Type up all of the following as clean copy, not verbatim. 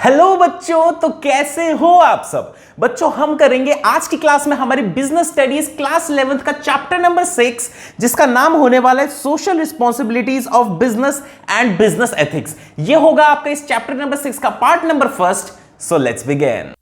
Hello बच्चों, तो कैसे हो आप सब। बच्चों हम करेंगे आज की क्लास में हमारी बिजनेस स्टडीज क्लास 11th का चैप्टर नंबर 6 जिसका नाम होने वाला है social responsibilities of business and business ethics. यह होगा आपका इस चैप्टर नंबर 6 का part number first. So let's begin.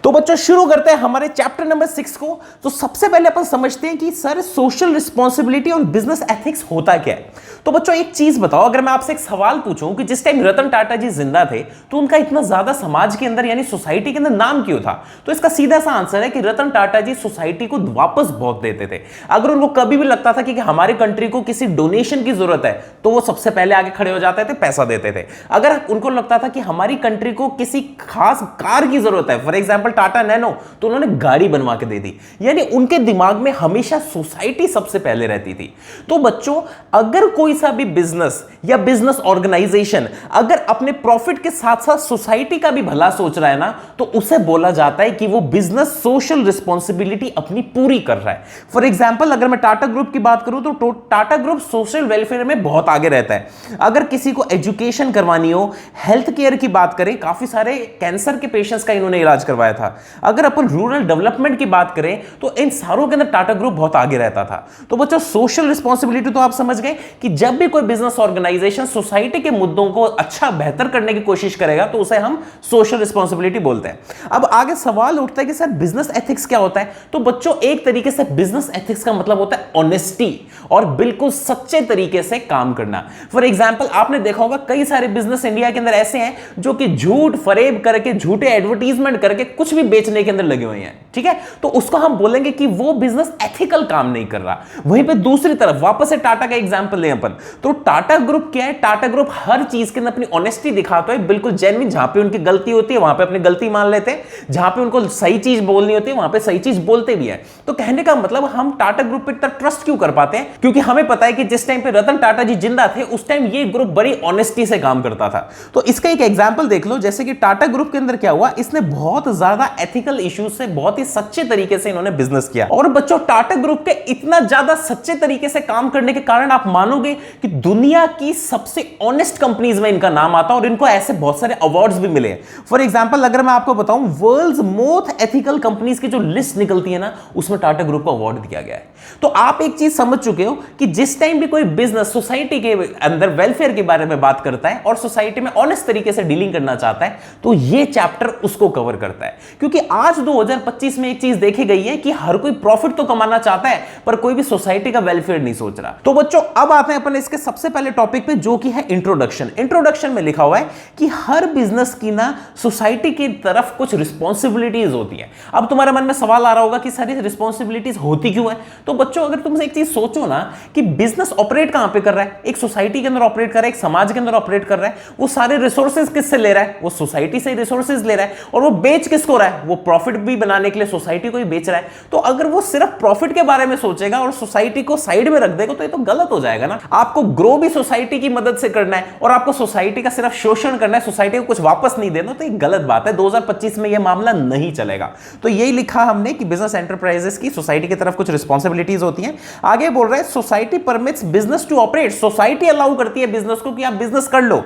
तो बच्चों शुरू करते हैं हमारे चैप्टर नंबर 6 को। तो सबसे पहले अपन समझते हैं कि सर सोशल रिस्पॉन्सिबिलिटी और बिजनेस एथिक्स होता क्या है। तो बच्चों एक चीज बताओ, अगर मैं आपसे एक सवाल पूछूं कि जिस टाइम रतन टाटा जी जिंदा थे तो उनका इतना ज्यादा समाज के अंदर यानी सोसाइटी के अंदर नाम क्यों था, तो इसका सीधा सा आंसर है कि रतन टाटा जी सोसाइटी को वापस बहुत देते थे। अगर उनको कभी भी लगता था कि हमारे कंट्री को किसी डोनेशन की जरूरत है तो वो सबसे पहले आगे खड़े हो जाते थे, पैसा देते थे। अगर उनको लगता था कि हमारी कंट्री को किसी खास कार की जरूरत है, फॉर एग्जाम्पल टाटा नैनो, तो उन्होंने गाड़ी बनवा के दे दी। यानी उनके दिमाग में हमेशा सोसाइटी सबसे पहले रहती थी। तो बच्चों अगर कोई सा भी बिजनेस या बिजनेस ऑर्गेनाइजेशन अगर अपने प्रॉफिट के साथ साथ सोसाइटी का भी भला सोच रहा है ना, तो उसे बोला जाता है कि वो बिजनेस सोशल रिस्पॉन्सिबिलिटी अपनी पूरी कर रहा है। फॉर एग्जाम्पल अगर मैं टाटा ग्रुप की बात करूं तो टाटा ग्रुप सोशल वेलफेयर में बहुत आगे रहता है। अगर किसी को एजुकेशन करवानी हो, हेल्थ केयर की बात करें, काफी सारे कैंसर के पेशेंट्स का इन्होंने इलाज करवाया था। अगर अपन रूरल डेवलपमेंट की बात करें तो इन सारों के अंदर टाटा ग्रुप बहुत आगे रहता था। तो बच्चों सोशल रिस्पॉन्सिबिलिटी तो आप समझ गए कि जब भी कोई बिजनेस ऑर्गेनाइजेशन सोसाइटी के मुद्दों को अच्छा बेहतर करने की कोशिश करेगा तो उसे हम सोशल रिस्पॉन्सिबिलिटी बोलते हैं। अब आगे सवाल उठता है कि सर बिजनेस एथिक्स क्या होता है। तो बच्चों एक तरीके से बिजनेस एथिक्स का मतलब होता है ऑनेस्टी और बिल्कुल सच्चे तरीके से काम करना। फॉर एग्जाम्पल आपने देखा होगा कई सारे बिजनेस इंडिया के अंदर ऐसे हैं जो कि झूठ फरेब करके, झूठे एडवर्टीजमेंट करके कुछ भी बेचने के अंदर लगे हुए हैं, ठीक है। तो उसको हम बोलेंगे कि वो बिजनेस एथिकल काम नहीं कर रहा। वहीं पे दूसरी तरफ वापस से टाटा का एग्जांपल लें अपन, तो टाटा ग्रुप क्या है, टाटा ग्रुप हर चीज के अंदर अपनी ऑनेस्टी दिखाता है, बिल्कुल जेन्युइन। जहां पे उनकी गलती होती है वहां पे अपनी गलती मान लेते हैं, जहां पे उनको सही चीज बोलनी होती है वहां पे सही चीज बोलते भी है। तो कहने का मतलब हम टाटा ग्रुप पे इतना ट्रस्ट क्यों कर पाते हैं, क्योंकि हमें पता है कि जिस टाइम पे रतन टाटा जी जिंदा थे उस टाइम ये ग्रुप बड़ी ऑनेस्टी से काम करता था। तो इसका एक एग्जांपल देख लो, जैसे कि टाटा ग्रुप के अंदर क्या हुआ, इसने बहुत ज्यादा एथिकल इश्यूज से बहुत ही सच्चे तरीके से इन्होंने बिजनेस किया। और बच्चों टाटा ग्रुप के इतना ज्यादा सच्चे तरीके से काम करने के कारण आप मानोगे कि दुनिया की सबसे ऑनेस्ट कंपनीज में इनका नाम आता है और इनको ऐसे बहुत सारे अवार्ड्स भी मिले। फॉर एग्जांपल अगर मैं आपको बताऊं वर्ल्ड्स मोस्ट एथिकल कंपनीज की जो लिस्ट निकलती है ना, उसमें टाटा ग्रुप को अवार्ड दिया गया है। तो आप एक चीज समझ चुके हो कि जिस टाइम भी कोई बिजनेस सोसाइटी के अंदर वेलफेयर के बारे में बात करता है और सोसाइटी में ऑनेस्ट तरीके से डीलिंग करना चाहता है तो ये चैप्टर उसको कवर करता है। क्योंकि आज 2025 में एक चीज देखी गई है कि हर कोई प्रॉफिट तो कमाना चाहता है पर कोई भी सोसाइटी का वेलफेयर नहीं सोच रहा। तो बच्चों अब आते हैं अपन इसके सबसे पहले टॉपिक पे जो कि है इंट्रोडक्शन। इंट्रोडक्शन में लिखा हुआ है कि हर बिजनेस की ना सोसाइटी की तरफ कुछ रिस्पॉन्सिबिलिटीज होती है। अब तुम्हारे मन में सवाल आ रहा होगा कि सारी रिस्पॉन्सिबिलिटीज होती क्यों है। तो बच्चों अगर तुम एक चीज सोचो ना कि बिजनेस ऑपरेट कहां पे कर रहा है, एक सोसाइटी के अंदर ऑपरेट कर रहा है, एक समाज के अंदर ऑपरेट कर रहा है, वो सारे रिसोर्सेज किससे ले रहा है, वो सोसाइटी से रिसोर्सेज ले रहा है। और वो बेच किसको रहा है, वो प्रॉफिट भी बनाने के लिए सोसाइटी को ही बेच रहा है। तो अगर वो सिर्फ प्रॉफिट के बारे में सोचेगा और सोसाइटी को साइड में रख देगा तो ये तो गलत हो जाएगा ना। आपको ग्रो भी सोसाइटी की मदद से करना है और आपको सोसाइटी का सिर्फ शोषण करना है, सोसाइटी को कुछ वापस नहीं देना, तो ये गलत बात है। 2025 में ये मामला नहीं चलेगा। तो यही लिखा हमने कि बिजनेस एंटरप्राइजेस की सोसाइटी की तरफ कुछ रिस्पॉन्सिबिलिटीज होती हैं। आगे बोल रहे हैं society permits business to operate, society allow करती है बिजनेस को कि आप बिजनेस कर लो।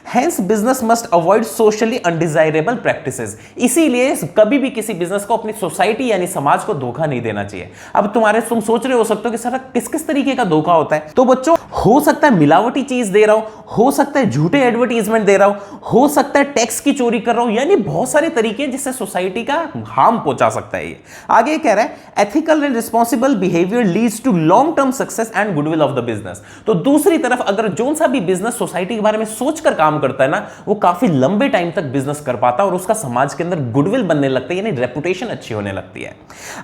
Hence business must avoid socially undesirable practices, इसीलिए कभी भी किसी बिजनेस को अपनी सोसाइटी यानी समाज को धोखा नहीं देना चाहिए। अब तुम सोच रहे हो सकते हो कि सर किस किस तरीके का धोखा होता है। तो बच्चों हो सकता है मिलावटी चीज दे रहा हो सकता है झूठे एडवर्टीजमेंट दे रहा हो सकता है टैक्स की चोरी कर रहा हूं, यानी बहुत सारे तरीके जिससे सोसाइटी का हार्म पहुंचा सकता है। ये आगे कह रहा है ethical and responsible behaviour leads to long term success and goodwill of the business. तो दूसरी तरफ अगर जो सा भी बिजनेस सोसाइटी के बारे में सोचकर काम करता है ना, वो काफी लंबे टाइम तक बिजनेस कर पाता है और उसका समाज के अंदर गुडविल बनने लगता है, यानी रेपुटेशन अच्छी होने लगती है।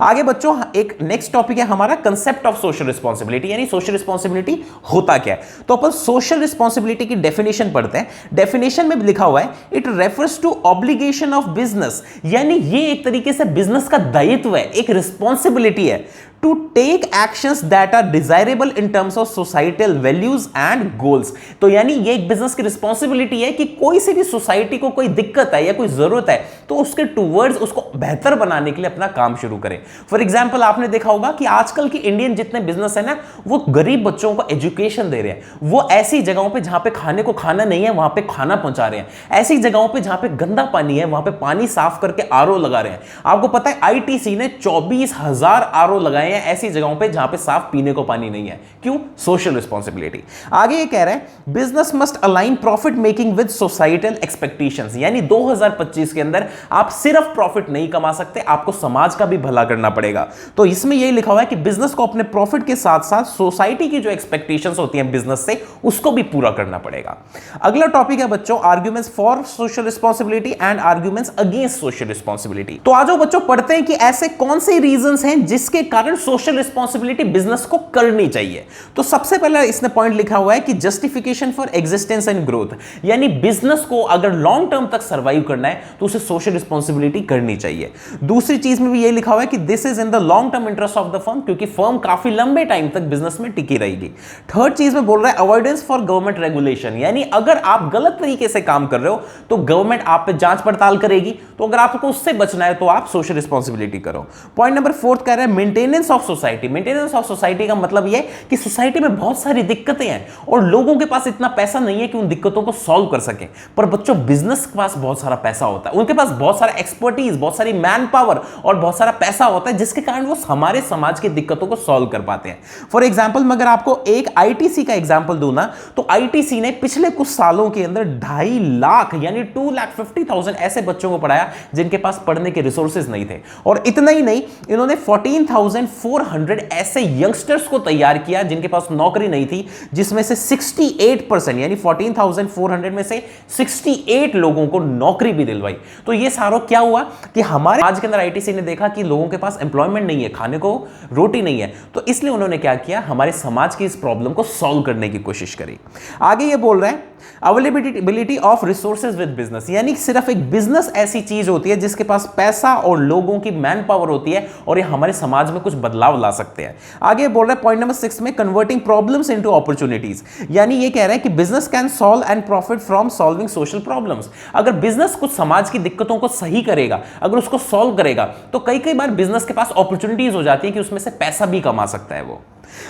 आगे बच्चों एक नेक्स्ट टॉपिक है हमारा कंसेप्ट ऑफ सोशल रिस्पॉन्सिबिलिटी, यानी सोशल रिस्पॉन्सिबिलिटी होता क्या है। तो अपन सोशल रिस्पॉन्सिबिलिटी की डेफिनेशन पढ़ते हैं। डेफिनेशन में लिखा हुआ है it refers to obligation of business, यानी ये एक तरीके से बिजनेस का दायित्व है, एक रिस्पॉन्सिबिलिटी है to take actions that are desirable in terms of societal values and goals. तो यानी ये एक बिजनेस की रिस्पॉन्सिबिलिटी है कि कोई सी भी सोसाइटी को कोई दिक्कत है या कोई जरूरत है तो उसके टूवर्ड्स उसको बेहतर बनाने के लिए अपना काम शुरू करें। फॉर एग्जाम्पल आपने देखा होगा कि आजकल की इंडियन जितने बिजनेस है ना, वो गरीब बच्चों को एजुकेशन दे रहे हैं, वो ऐसी जगहों पे जहां पे खाने को खाना नहीं है वहां पे खाना पहुंचा रहे हैं, ऐसी जगहों पे जहां पे गंदा पानी है वहां पे पानी साफ करके आरओ लगा रहे हैं। आपको पता है आईटीसी ने 24,000 आरओ लगाए हैं ऐसी जगहों पे जहां पे साफ पीने को पानी नहीं है। क्यों? Social responsibility. आगे ये कह रहे हैं business must align profit making with societal expectations, यानी 2025 के अंदर आप सिर्फ प्रॉफिट नहीं कमा सकते, आपको समाज का भी भला करना पड़ेगा। तो इसमें यही लिखा हुआ है कि बिजनेस को अपने प्रॉफिट के साथ साथ सोसाइटी की जो एक्सपेक्टेशंस होती हैं बिजनेस से, उसको भी पूरा करना पड़ेगा। अगला टॉपिक है बच्चों arguments for social responsibility and arguments against social responsibility. तो आज बच्चों पढ़ते हैं कि ऐसे कौन से रीजंस हैं जिसके कारण सोशल रिस्पॉन्सिबिलिटी बिजनेस को करनी चाहिए। तो सबसे पहला इसने पॉइंट लिखा हुआ है कि justification for existence and growth, यानी बिजनेस को अगर लॉन्ग टर्म तक सर्वाइव करना है तो उसे सोशल रिस्पॉन्सिबिलिटी करनी चाहिए। दूसरी चीज में भी ये लिखा हुआ है कि this is in the long term interest of the firm, क्योंकि फर्म काफी लंबे टाइम तक बिजनेस में टिकी रहेगी। थर्ड चीज में बोल रहा है अवॉइडेंस फॉर गवर्नमेंट रेगुलेशन, यानी अगर आप गलत तरीके से काम कर रहे हो तो गवर्नमेंट आप पे जांच पड़ताल करेगी, तो अगर आपको उससे बचना है तो आप सोशल रिस्पॉन्सिबिलिटी करो। पॉइंट नंबर फोर्थ कह रहे हैं maintenance of society. Maintenance of society का मतलब यह कि सोसाइटी में बहुत सारी दिक्कतें हैं और लोगों के पास इतना पैसा नहीं है कि उन दिक्कतों को सॉल्व कर सकें, पर बच्चों बिजनेस के पास बहुत सारा पैसा होता है, उनके पास बहुत सारा एक्सपर्टीज, बहुत सारी मैन पावर और बहुत सारा पैसा होता है, जिसके कारण वो हमारे समाज की दिक्कतों को सॉल्व कर पाते हैं। फॉर एग्जाम्पल मैं अगर आपको एक आईटीसी का एग्जाम्पल दूं ना, तो आईटीसी ने पिछले कुछ सालों के अंदर 2.5 लाख यानी 2,50,000 ऐसे बच्चों को पढ़ाया जिनके पास पढ़ने के रिसोर्सेज नहीं थे। और इतना ही नहीं, इन्होंने 14,400 ऐसे यंगस्टर्स को तैयार किया जिनके पास नौकरी नहीं थी, जिसमें से 68% यानी 14,400 में से 68 लोगों को नौकरी भी दिलवाई। तो ये सारा क्या हुआ कि हमारे आज के अंदर आईटीसी ने देखा कि लोगों के पास एम्प्लॉयमेंट नहीं है, खाने को रोटी नहीं है, तो इसलिए उन्होंने क्या किया, हमारे समाज की इस प्रॉब्लम को सॉल्व करने की कोशिश करी। आगे ये बोल रहे हैं availability of resources with business, यानी सिर्फ एक बिजनेस ऐसी चीज होती है जिसके पास पैसा और लोगों की मैन पावर होती है और ये हमारे समाज में कुछ बदलाव ला सकते हैं। आगे बोल रहा है पॉइंट नंबर 6 में कन्वर्टिंग प्रॉब्लम्स इनटू अपॉर्चुनिटीज, यानी ये कह रहा है कि business can solve and profit from solving social problems. अगर बिजनेस कुछ समाज की दिक्कतों को सही करेगा, अगर उसको सॉल्व करेगा, तो कई बार बिजनेस के पास अपॉर्चुनिटीज हो जाती है कि उसमें से पैसा भी कमा सकता है वो।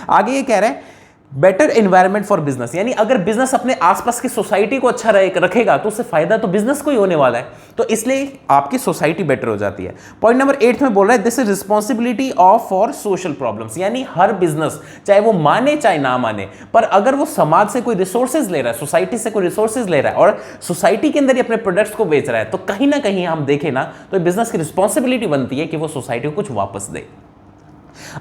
आगे ये कह रहे हैं बेटर एनवायरमेंट फॉर बिजनेस, यानी अगर बिजनेस अपने आसपास की सोसाइटी को अच्छा रखेगा तो उससे फायदा तो बिजनेस को ही होने वाला है, तो इसलिए आपकी सोसाइटी बेटर हो जाती है। पॉइंट नंबर 8 में बोल रहा है this is responsibility of for social problems, यानी हर बिजनेस चाहे वो माने चाहे ना माने, पर अगर वो समाज से कोई रिसोर्सेज ले रहा है, सोसाइटी से कोई रिसोर्सेज ले रहा है और सोसाइटी के अंदर ही अपने प्रोडक्ट्स को बेच रहा है, तो कहीं ना कहीं हम देखें ना तो बिजनेस की रिस्पॉन्सिबिलिटी बनती है कि वो सोसाइटी को कुछ वापस दे।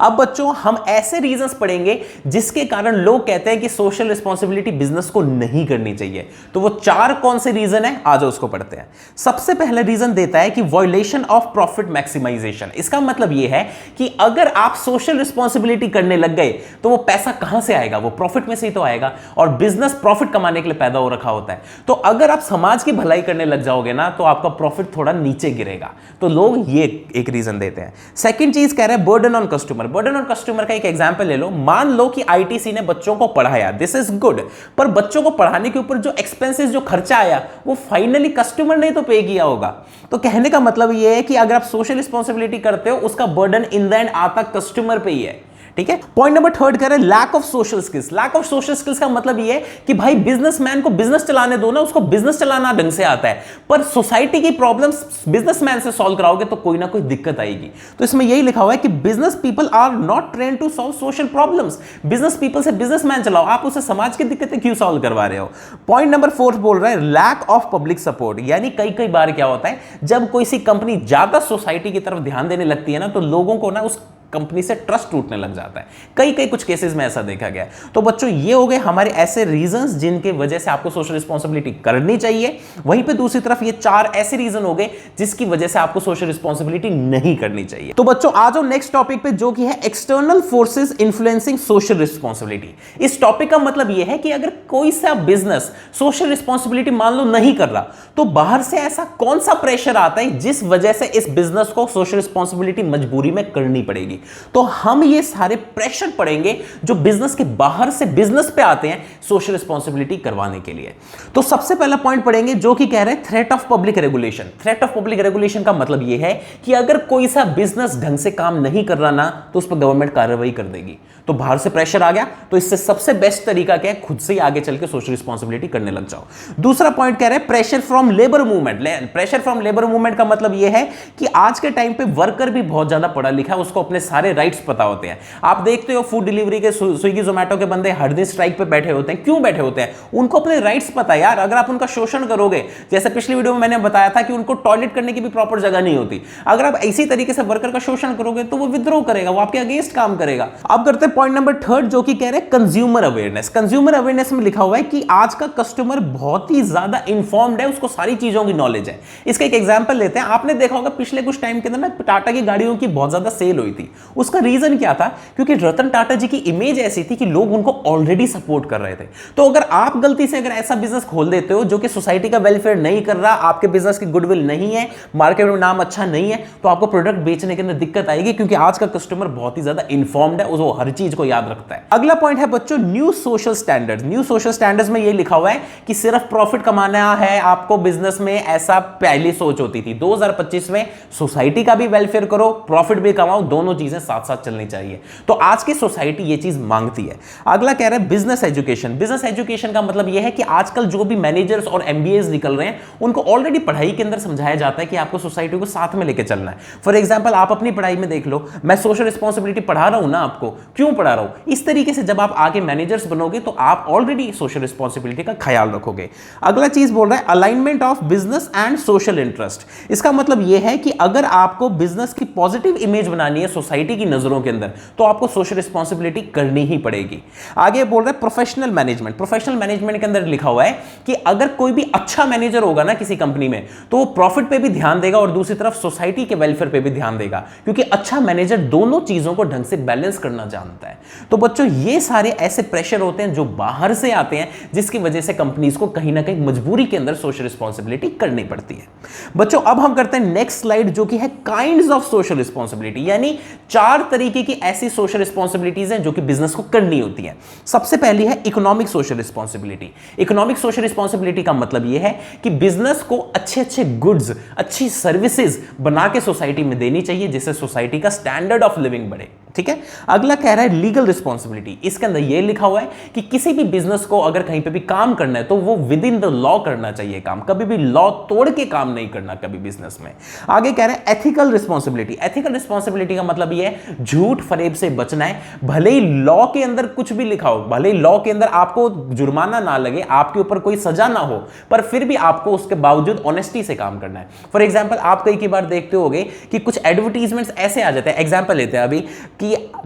अब बच्चों हम ऐसे रीजंस पढ़ेंगे जिसके कारण लोग कहते हैं कि सोशल रिस्पॉन्सिबिलिटी बिजनेस को नहीं करनी चाहिए। तो वो 4 कौन से रीजन है, आज उसको पढ़ते हैं। सबसे पहला रीजन देता है कि वायलेशन ऑफ प्रॉफिट मैक्सिमाइजेशन। इसका मतलब यह है कि अगर आप सोशल रिस्पॉन्सिबिलिटी करने लग गए तो वो पैसा कहां से आएगा, वो प्रॉफिट में से ही तो आएगा, और बिजनेस प्रॉफिट कमाने के लिए पैदा हो रखा होता है। तो अगर आप समाज की भलाई करने लग जाओगे ना तो आपका प्रॉफिट थोड़ा नीचे गिरेगा। तो लोग ये एक रीजन देते हैं। सेकेंड चीज कह रहे हैं burden on customer. Burden on customer का एक एग्जांपल ले लो। मान लो कि आईटीसी ने बच्चों को पढ़ाया, दिस इज गुड, पर बच्चों को पढ़ाने के ऊपर जो एक्सपेंसेस, जो खर्चा आया, वो फाइनली कस्टमर ने तो पे किया होगा। तो कहने का मतलब ये है कि अगर आप सोशल रिस्पॉन्सिबिलिटी करते हो, उसका बर्डन इन द एंड आता कस्टमर पे ही है। ठीक है। पॉइंट नंबर 3 कह रहे हैं lack of social skills. Lack of social skills का मतलब ये है कि भाई बिजनेसमैन को बिजनेस चलाने दो ना, उसको बिजनेस चलाना ढंग से आता है, पर सोसाइटी की प्रॉब्लम्स बिजनेसमैन से सॉल्व कराओगे तो कोई ना कोई दिक्कत आएगी। तो इसमें यही लिखा हुआ है कि business people are not train to solve social problems. Business people से बिजनेसमैन चलाओ, आप उसे समाज की दिक्कतें क्यों सॉल्व करवा रहे हो। पॉइंट नंबर 4 बोल रहा है लैक ऑफ पब्लिक सपोर्ट, यानी कई बार क्या होता है, जब कोई सी कंपनी ज्यादा सोसाइटी की तरफ ध्यान देने लगती है ना, तो लोगों को ना उस कंपनी से ट्रस्ट टूटने लग जाता है। कई कुछ केसेस में ऐसा देखा गया। तो बच्चों ये हो गए हमारे ऐसे रीजंस जिनके वजह से आपको सोशल रिस्पांसिबिलिटी करनी चाहिए। वहीं पे दूसरी तरफ ये 4 ऐसे रीजन हो गए जिसकी वजह से आपको सोशल रिस्पांसिबिलिटी नहीं करनी चाहिए। तो बच्चों आ जाओ नेक्स्ट टॉपिक पे, जो कि है external forces influencing social responsibility. इस टॉपिक का मतलब ये है कि अगर कोई सा बिजनेस सोशल रिस्पांसिबिलिटी मान लो नहीं कर रहा, तो बाहर से ऐसा कौन सा प्रेशर आता है जिस वजह से इस बिजनेस को सोशल रिस्पांसिबिलिटी मजबूरी में करनी पड़ेगी। पड़ेगी। तो हम ये सारे प्रेशर पड़ेंगे जो बिजनेस के बाहर से बिजनेस पे आते हैं सोशल रिस्पांसिबिलिटी करवाने के लिए। तो सबसे पहला पॉइंट पढ़ेंगे जो कि कह रहे हैं threat of public regulation. Threat of public regulation का मतलब यह है कि अगर कोई सा बिजनेस ढंग से काम नहीं कर रहा ना तो उस पर गवर्नमेंट कार्रवाई कर देगी। तो बाहर से प्रेशर आ गया तो इससे सबसे बेस्ट तरीका क्या है, खुद से ही आगे चल के सोशल रिस्पांसिबिलिटी करने लग जाओ। दूसरा पॉइंट कह रहे हैं pressure from labour movement. Pressure from labour movement का मतलब यह है कि आज के टाइम पे वर्कर भी बहुत ज्यादा पढ़ा लिखा है, उसको अपने सारे राइट्स पता होते हैं। आप देखते हो फूड डिलीवरी के स्विगी जोमेटो के बंदे हर दिन स्ट्राइक पे बैठे होते हैं। क्यों बैठे होते हैं? उनको अपने राइट्स पता है यार। अगर आप उनका शोषण करोगे, जैसे पिछली वीडियो में मैंने बताया था कि उनको टॉयलेट करने की भी प्रॉपर जगह नहीं होती, अगर आप इसी तरीके से वर्कर का शोषण करोगे तो वो विद्रोह करेगा, वो आपके अगेंस्ट काम करेगा। अब करते हैं पॉइंट नंबर थर्ड जो कि कह रहे हैं कंज्यूमर अवेयरनेस। कंज्यूमर अवेयरनेस में लिखा हुआ है कि आज का कस्टमर बहुत ही ज्यादा इंफॉर्म्ड है, उसको सारी चीजों की नॉलेज है। इसका एक एग्जांपल लेते हैं। आपने देखा होगा पिछले कुछ टाइम के अंदर ना टाटा की गाड़ियों की बहुत ज्यादा सेल हुई थी। उसका रीजन क्या था? क्योंकि रतन टाटा जी की इमेज ऐसी थी कि लोग उनको ऑलरेडी सपोर्ट कर रहे थे। तो अगर आप गलती से अगर ऐसा बिजनेस खोल देते हो जो कि सोसाइटी का वेलफेयर नहीं कर रहा, आपके बिजनेस की गुडविल नहीं है, मार्केट में नाम अच्छा नहीं है, तो आपको प्रोडक्ट बेचने के अंदर दिक्कत आएगी, क्योंकि आज का कस्टमर बहुत ही ज्यादा इंफॉर्म्ड है, वो हर चीज को याद रखता है। अगला पॉइंट है बच्चों new social standards. New social standards में ये लिखा हुआ है कि सिर्फ प्रॉफिट कमाना है आपको बिजनेस में, ऐसा पहली सोच होती थी। 2025 में सोसाइटी का भी वेलफेयर करो, प्रॉफिट भी कमाओ, दोनों चीजें साथ साथ चलनी चाहिए। तो आज की सोसाइटी ये चीज मांगती है। अगला कह रहा है बिजनेस एजुकेशन। बिजनेस एजुकेशन का मतलब यह है कि आजकल जो भी मैनेजर्स और एमबीएस निकल रहे हैं उनको ऑलरेडी पढ़ाई के अंदर समझाया जाता है कि आपको सोसाइटी को साथ में लेकर चलना है। फॉर एग्जांपल आप अपनी पढ़ाई में देख लो, मैं सोशल रिस्पांसिबिलिटी पढ़ा रहा हूं ना आपको, क्यों पढ़ा रहा हूं? इस तरीके से जब आप आगे मैनेजर्स बनोगे तो आप ऑलरेडी सोशल रिस्पांसिबिलिटी का ख्याल रखोगे। अगला चीज बोल रहा है alignment of business and social interest. इसका मतलब यह है कि अगर आपको बिजनेस की पॉजिटिव इमेज बनानी है सोसाइटी की नजरों के अंदर तो आपको सोशल रिस्पांसिबिलिटी करनी ही पड़ेगी। आगे बोल रहे हैं प्रोफेशनल मैनेजमेंट। प्रोफेशनल मैनेजमेंट के अंदर लिखा हुआ है कि अगर कोई भी अच्छा मैनेजर होगा ना किसी कंपनी में तो वो प्रॉफिट पे भी ध्यान देगा और दूसरी तरफ सोसाइटी के वेलफेयर पे भी ध्यान देगा, क्योंकि अच्छा मैनेजर दोनों चीजों को ढंग से बैलेंस करना जानता है। तो बच्चों ये सारे ऐसे प्रेशर होते हैं जो बाहर से आते हैं, जिसकी वजह से कंपनीज को कहीं ना कहीं मजबूरी के अंदर सोशल रिस्पांसिबिलिटी करनी पड़ती है। बच्चों अब हम करते हैं नेक्स्ट स्लाइड जो कि है काइंड्स ऑफ सोशल रिस्पांसिबिलिटी, यानी 4 तरीके की ऐसी सोशल रिस्पांसिबिलिटीज हैं जो कि बिजनेस को करनी होती है। सबसे पहली है economic social responsibility. Economic social responsibility का मतलब यह है कि बिजनेस को अच्छे अच्छे गुड्स, अच्छी सर्विसेज बना के सोसाइटी में देनी चाहिए, जिससे सोसाइटी का स्टैंडर्ड ऑफ लिविंग बढ़े। ठीक है। अगला कह रहा है लीगल रिस्पांसिबिलिटी। इसके अंदर यह लिखा हुआ है कि किसी भी बिजनेस को अगर कहीं पे भी काम करना है तो वो विद इन द लॉ करना चाहिए काम, कभी भी लॉ तोड़ के काम नहीं करना कभी बिजनेस में। आगे कह रहे हैं एथिकल रिस्पांसिबिलिटी। एथिकल रिस्पांसिबिलिटी का मतलब यह है झूठ फरेब से बचना है। भले ही लॉ के अंदर कुछ भी लिखा हो, भले ही लॉ के अंदर आपको जुर्माना ना लगे, आपके ऊपर कोई सजा ना हो, पर फिर भी आपको उसके बावजूद ऑनेस्टी से काम करना है। फॉर एग्जाम्पल आप कई बार देखते होंगे कि कुछ एडवर्टीजमेंट्स ऐसे आ जाते हैं, एग्जाम्पल लेते हैं अभी कि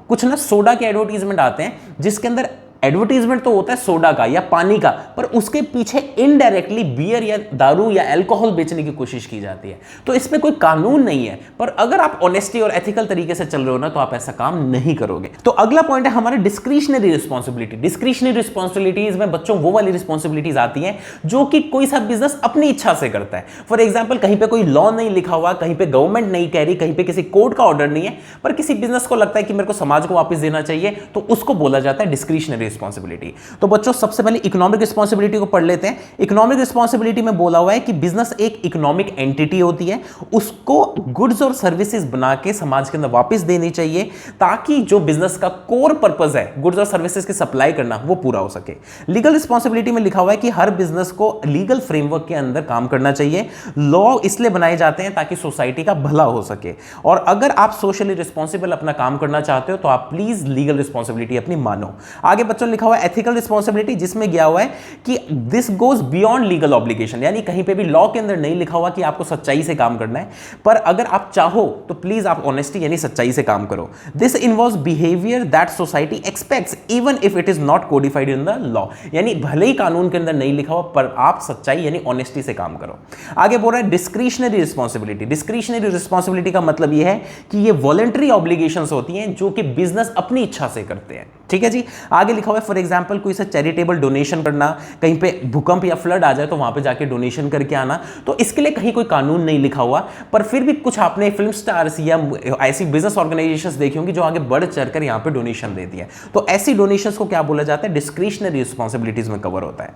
कुछ ना सोडा के एडवर्टीजमेंट आते हैं जिसके अंदर एडवर्टीजमेंट तो होता है सोडा का या पानी का, पर उसके पीछे इनडायरेक्टली बियर या दारू या अल्कोहल बेचने की कोशिश की जाती है। तो इसमें कोई कानून नहीं है, पर अगर आप ऑनेस्टी और एथिकल तरीके से चल रहे हो ना तो आप ऐसा काम नहीं करोगे। तो अगला पॉइंट है हमारे डिस्क्रिशनरी रिस्पांसिबिलिटी। डिस्क्रिशनरी रिस्पांसिबिलिटीज में बच्चों वो वाली रिस्पांसिबिलिटीज आती हैं जो कि कोई सा बिजनेस अपनी इच्छा से करता है। फॉर एग्जाम्पल कहीं पे कोई लॉ नहीं लिखा हुआ, कहीं पे गवर्नमेंट नहीं कह रही, कहीं पे किसी कोर्ट का ऑर्डर नहीं है, पर किसी बिजनेस को लगता है कि मेरे को समाज को वापस देना चाहिए, तो उसको बोला जाता है डिस्क्रिशनरी रिस्पांसिबिलिटी। तो बच्चों सबसे पहले इकोनॉमिक रिस्पांसिबिलिटी को पढ़ लेते हैं। इकोनॉमिक रिस्पांसिबिलिटी में बोला हुआ है कि बिजनेस एक इकोनॉमिक एंटिटी होती है, उसको गुड्स और सर्विसेज बना के समाज के अंदर वापस देनी चाहिए ताकि जो बिजनेस का कोर पर्पस है गुड्स और सर्विसेज की सप्लाई करना वो पूरा हो सके। लीगल रिस्पांसिबिलिटी में लिखा हुआ है कि हर बिजनेस को लीगल फ्रेमवर्क के अंदर काम करना चाहिए। लॉ इसलिए बनाए जाते हैं ताकि सोसाइटी का भला हो सके, और अगर आप सोशली रिस्पांसिबल अपना काम करना चाहते हो तो आप प्लीज लीगल रिस्पांसिबिलिटी अपनी मानो। आगे बच्चों लिखा हुआ है एथिकल रिस्पांसिबिलिटी, जिसमें गया हुआ है कि this goes beyond legal obligation, यानी कहीं पे भी लॉ के अंदर नहीं लिखा हुआ कि आपको सच्चाई से काम करना है, पर अगर आप चाहो तो प्लीज आप ऑनेस्टी यानी सच्चाई से काम करो। This involves behaviour that society aspects even if it is not codified in the law, यानी भले ही कानून के अंदर नहीं लिखा हुआ पर आप सच्चाई यानी ऑनेस्टी से काम करो। आगे बोल रहा है डिस्क्रिशनरी रिस्पांसिबिलिटी। डिस्क्रिशनरी रिस्पांसिबिलिटी का मतलब यह है कि ये वॉलंटरी ऑब्लिगेशंस होती हैं जो कि बिजनेस अपनी इच्छा से करते हैं। ठीक है जी। आगे लिखा हुआ है फॉर एग्जांपल कोई सा चैरिटेबल डोनेशन करना, कहीं पे भूकंप या फ्लड आ जाए तो वहां पे जाके डोनेशन करके आना, तो इसके लिए कहीं कोई कानून नहीं लिखा हुआ, पर फिर भी कुछ आपने फिल्म स्टार्स या ऐसी बिजनेस ऑर्गेनाइजेशंस देखी होंगी जो आगे बढ़ चढ़कर यहाँ पे डोनेशन देती है। तो ऐसी डोनेशंस को क्या बोला जाता है, डिस्क्रिशनरी रिस्पॉन्सिबिलिटीज में कवर होता है।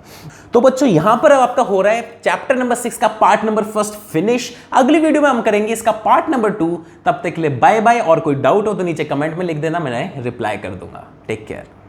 तो बच्चों यहां पर आपका हो रहा है चैप्टर नंबर 6 का पार्ट नंबर 1 फिनिश। अगली वीडियो में हम करेंगे इसका पार्ट नंबर 2। तब तक के लिए बाय बाय, और कोई डाउट हो तो नीचे कमेंट में लिख देना, मैं रिप्लाई कर दूंगा। Take care.